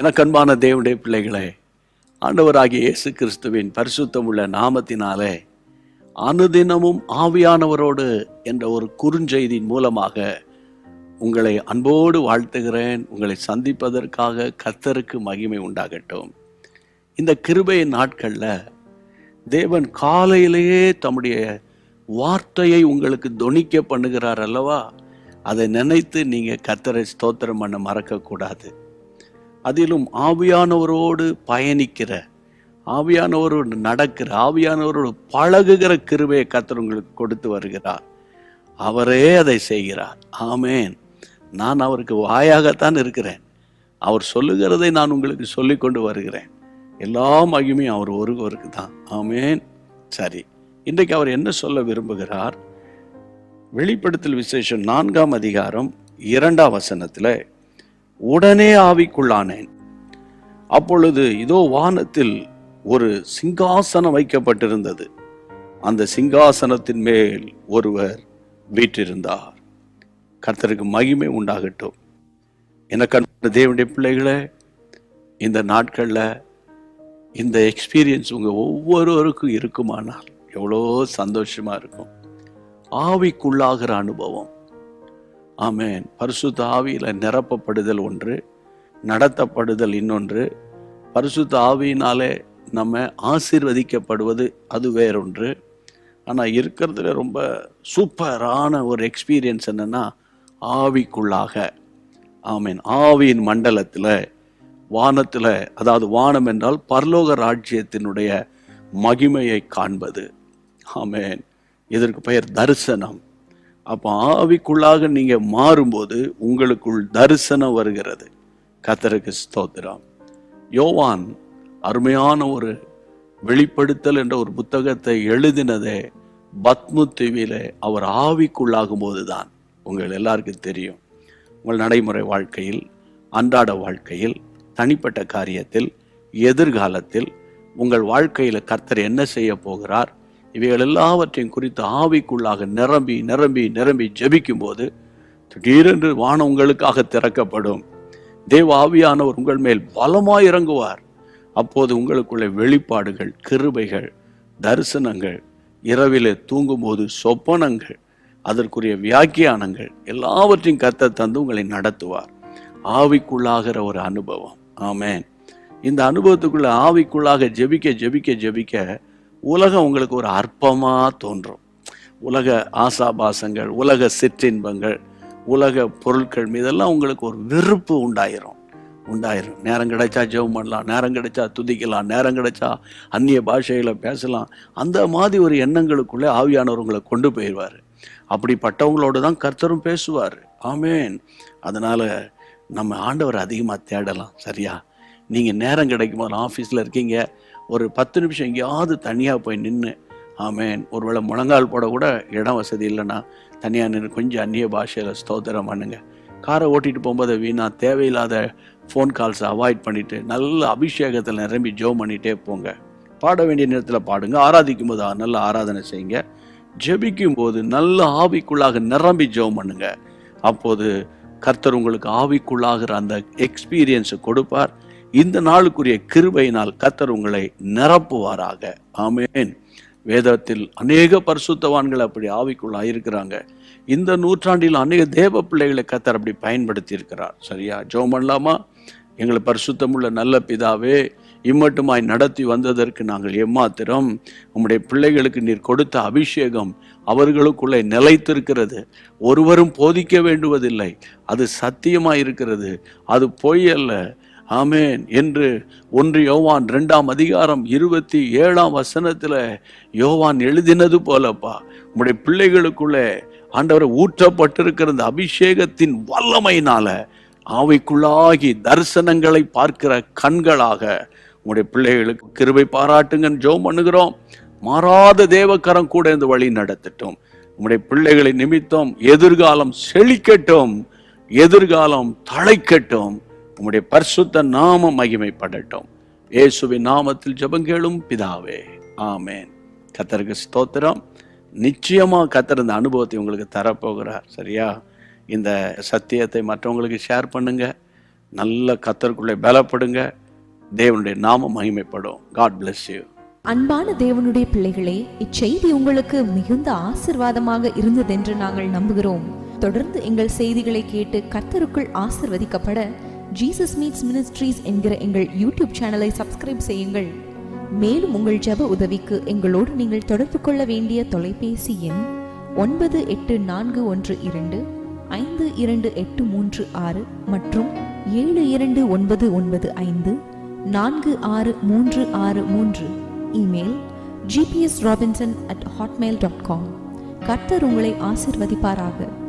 எனக்கு அன்பான தேவனுடைய பிள்ளைகளே, ஆண்டவராகிய இயேசு கிறிஸ்துவின் பரிசுத்தமுள்ள நாமத்தினாலே அனுதினமும் ஆவியானவரோடு என்ற ஒரு குறுஞ்செய்தியின் மூலமாக உங்களை அன்போடு வாழ்த்துகிறேன். உங்களை சந்திப்பதற்காக கர்த்தருக்கு மகிமை உண்டாகட்டும். இந்த கிருபையின் நாட்களில் தேவன் காலையிலேயே தம்முடைய வார்த்தையை உங்களுக்கு தொனிக்க பண்ணுகிறார் அல்லவா? அதை நினைத்து நீங்கள் கர்த்தரை ஸ்தோத்திரம் பண்ண மறக்கக்கூடாது. அதிலும் ஆவியானவரோடு பயணிக்கிற, ஆவியானவரோடு நடக்கிற, ஆவியானவரோடு பழகுகிற கிருபையை கர்த்தர் உங்களுக்கு கொடுத்து வருகிறார். அவரே அதை செய்கிறார். ஆமேன். நான் அவருக்கு வாயாகத்தான் இருக்கிறேன். அவர் சொல்லுகிறதை நான் உங்களுக்கு சொல்லி கொண்டு வருகிறேன். எல்லா மகிமையும் அவர் ஒருவருக்கு தான். ஆமேன். சரி, இன்றைக்கு அவர் என்ன சொல்ல விரும்புகிறார்? வெளிப்படுத்தல் விசேஷம் 4ஆம் அதிகாரம் 2ஆம் வசனத்தில், உடனே ஆவிக்குள்ளானேன், அப்பொழுது இதோ வானத்தில் ஒரு சிங்காசனம் வைக்கப்பட்டிருந்தது, அந்த சிங்காசனத்தின் மேல் ஒருவர் வீற்றிருந்தார். கர்த்தருக்கு மகிமை உண்டாகட்டும். எனக்கு தேவனுடைய பிள்ளைகளே, இந்த நாட்களில் இந்த எக்ஸ்பீரியன்ஸ் உங்கள் ஒவ்வொருவருக்கும் இருக்குமானால் எவ்வளோ சந்தோஷமா இருக்கும். ஆவிக்குள்ளாகிற அனுபவம். ஆமேன். பரிசுத்த ஆவியில நிரப்பப்படுதல் ஒன்று, நடத்தப்படுதல் இன்னொன்று. பரிசுத்த ஆவியினாலே நம்ம ஆசீர்வதிக்கப்படுவது அது வேறொன்று. ஆனால் இருக்கிறதுல ரொம்ப சூப்பரான ஒரு எக்ஸ்பீரியன்ஸ் என்னன்னா ஆவிக்குள்ளாக. ஆமேன். ஆவியின் மண்டலத்தில், வானத்தில், அதாவது வானம் என்றால் பரலோக ராஜ்யத்தினுடைய மகிமையை காண்பது. ஆமேன். இதற்கு பெயர் தரிசனம். அப்போ ஆவிக்குள்ளாக நீங்க மாறும்போது உங்களுக்குள் தரிசனம் வருகிறது. கர்த்தருக்கு ஸ்தோத்திரம். யோவான் அருமையான ஒரு வெளிப்படுத்தல் என்ற ஒரு புத்தகத்தை எழுதினதே பத்மு தீவிலே அவர் ஆவிக்குள்ளாகும் போதுதான். உங்கள் எல்லாருக்கும் தெரியும். உங்கள் நடைமுறை வாழ்க்கையில், அன்றாட வாழ்க்கையில், தனிப்பட்ட காரியத்தில், எதிர்காலத்தில் உங்கள் வாழ்க்கையில் கர்த்தர் என்ன செய்ய போகிறார், இவைகள் எல்லாவற்றையும் குறித்து ஆவிக்குள்ளாக நிரம்பி நிரம்பி நிரம்பி ஜெபிக்கும் போது திடீரென்று வானம் உங்களுக்காக திறக்கப்படும். தேவ ஆவியானவர் உங்கள் மேல் பலமாய் இறங்குவார். அப்போது உங்களுக்குள்ள வெளிப்பாடுகள், கிருபைகள், தரிசனங்கள், இரவிலே தூங்கும்போது சொப்பனங்கள், அதற்குரிய வியாக்கியானங்கள் எல்லாவற்றையும் கர்த்தர் தந்து உங்களை நடத்துவார். ஆவிக்குள்ளாகிற ஒரு அனுபவம். ஆமேன். இந்த அனுபவத்துக்குள்ள ஆவிக்குள்ளாக ஜெபிக்க ஜெபிக்க ஜெபிக்க உலகம் உங்களுக்கு ஒரு அற்பமா தோன்றும். உலக ஆசாபாசங்கள், உலக சிற்றின்பங்கள், உலக பொருட்கள் மீதெல்லாம் உங்களுக்கு ஒரு வெறுப்பு உண்டாயிரும். நேரம் கிடைச்சா ஜெபம் பண்ணலாம், நேரம் கிடைச்சா துதிக்கலாம், நேரம் கிடைச்சா அந்நிய பாஷைகளை பேசலாம். அந்த மாதிரி ஒரு எண்ணங்களுக்குள்ளே ஆவியானவர் உங்களை கொண்டு போயிடுவார். அப்படிப்பட்டவங்களோடு தான் கர்த்தரும் பேசுவார். ஆமேன். அதனால நம்ம ஆண்டவரை அதிகமாக தேடலாம். சரியா? நீங்கள் நேரம் கிடைக்கும் போது ஆஃபீஸில் இருக்கீங்க, ஒரு 10 நிமிஷம் எங்கேயாவது தனியாக போய் நின்று, ஆமேன், ஒருவேளை முழங்கால் போட கூட இடம் வசதி இல்லைன்னா தனியாக நின்று கொஞ்சம் அந்நிய பாஷையில் ஸ்தோத்திரம் பண்ணுங்க. காரை ஓட்டிகிட்டு போகும்போது வீணா தேவையில்லாத ஃபோன் கால்ஸை அவாய்ட் பண்ணிவிட்டு நல்ல அபிஷேகத்தில் நிரம்பி ஜெபம் பண்ணிகிட்டே போங்க. பாட வேண்டிய நேரத்தில் பாடுங்க. ஆராதிக்கும் போது நல்ல ஆராதனை செய்யுங்க. ஜெபிக்கும் போது நல்ல ஆவிக்குள்ளாக நிரம்பி ஜெபம் பண்ணுங்க. அப்போது கர்த்தர் உங்களுக்கு ஆவிக்குள்ளாகிற அந்த எக்ஸ்பீரியன்ஸை கொடுப்பார். இந்த நாளுக்குரிய கிருபையினால் கர்த்தர் உங்களை நிரப்புவாராக. ஆமேன். வேதத்தில் அநேக பரிசுத்தவான்கள் அப்படி ஆவிக்குள்ளா இருக்கிறாங்க. இந்த நூற்றாண்டில் அநேக தேவ பிள்ளைகளை கர்த்தர் அப்படி பயன்படுத்தி இருக்கிறார். சரியா? ஜெபம் பண்ணலாமா? எங்களை பரிசுத்தமுள்ள நல்ல பிதாவே, இம்மட்டுமாய் நடத்தி வந்ததற்கு நாங்கள் எம்மாத்திரம். உம்முடைய பிள்ளைகளுக்கு நீர் கொடுத்த அபிஷேகம் அவர்களுக்குள்ளே நிலைத்திருக்கிறது. ஒருவரும் போதிக்க வேண்டுவதில்லை. அது சத்தியமாய் இருக்கிறது, அது பொய் அல்ல. ஆமேன் என்று 1 யோவான் 2ஆம் அதிகாரம் 27ஆம் வசனத்தில் யோவான் எழுதினது போலப்பா, உம்முடைய பிள்ளைகளுக்குள்ளே ஆண்டவரை ஊற்றப்பட்டிருக்கிற இந்த அபிஷேகத்தின் வல்லமையினால ஆவிக்குள்ளாகி தரிசனங்களை பார்க்கிற கண்களாக உங்களுடைய பிள்ளைகளுக்கு கிருபை பாராட்டுங்கன்னு ஜெபம் பண்ணுகிறோம். மாறாத தேவக்கரம் கூட இந்த வழி நடத்தட்டும். உங்களுடைய பிள்ளைகளை நிமித்தம் எதிர்காலம் செழிக்கட்டும், எதிர்காலம் தழைக்கட்டும். உம்முடைய பரிசுத்த நாமம் மகிமைப்படட்டும். இயேசுவின் நாமத்தில் ஜெபம் கேளும் பிதாவே. ஆமேன். கர்த்தருக்கு ஸ்தோத்திரம். நிச்சயமா கர்த்தர் இந்த அனுபவத்தை உங்களுக்கு தரப்போகிறார். சரியா? இந்த சத்தியத்தை மற்றவங்களுக்கு ஷேர் பண்ணுங்க. நல்ல கர்த்தருக்குள்ளே பலப்படுங்க. தேவனுடைய நாமம் மகிமைப்படும். God bless you. அன்பான தேவனுடைய பிள்ளைகளே, இச்செய்தி உங்களுக்கு மிகுந்த ஆசீர்வாதமாக இருந்ததென்று நாங்கள் நம்புகிறோம். தொடர்ந்து எங்கள் செய்திகளை கேட்டு கர்த்தருக்குள் ஆசீர்வதிக்கப்பட ஜீசஸ் மீட்ஸ் மினிஸ்ட்ரீஸ் என்கிற எங்கள் யூடியூப் சேனலை சப்ஸ்கிரைப் செய்யுங்கள். மேலும் உங்கள் ஜெப உதவிக்கு எங்களோடு நீங்கள் தொடர்பு கொள்ள வேண்டிய தொலைபேசி எண் 9841252836 மற்றும் 7299546363. Email gpsrobinson@hotmail.com. கர்த்தர் உங்களை ஆசீர்வதிப்பாராக.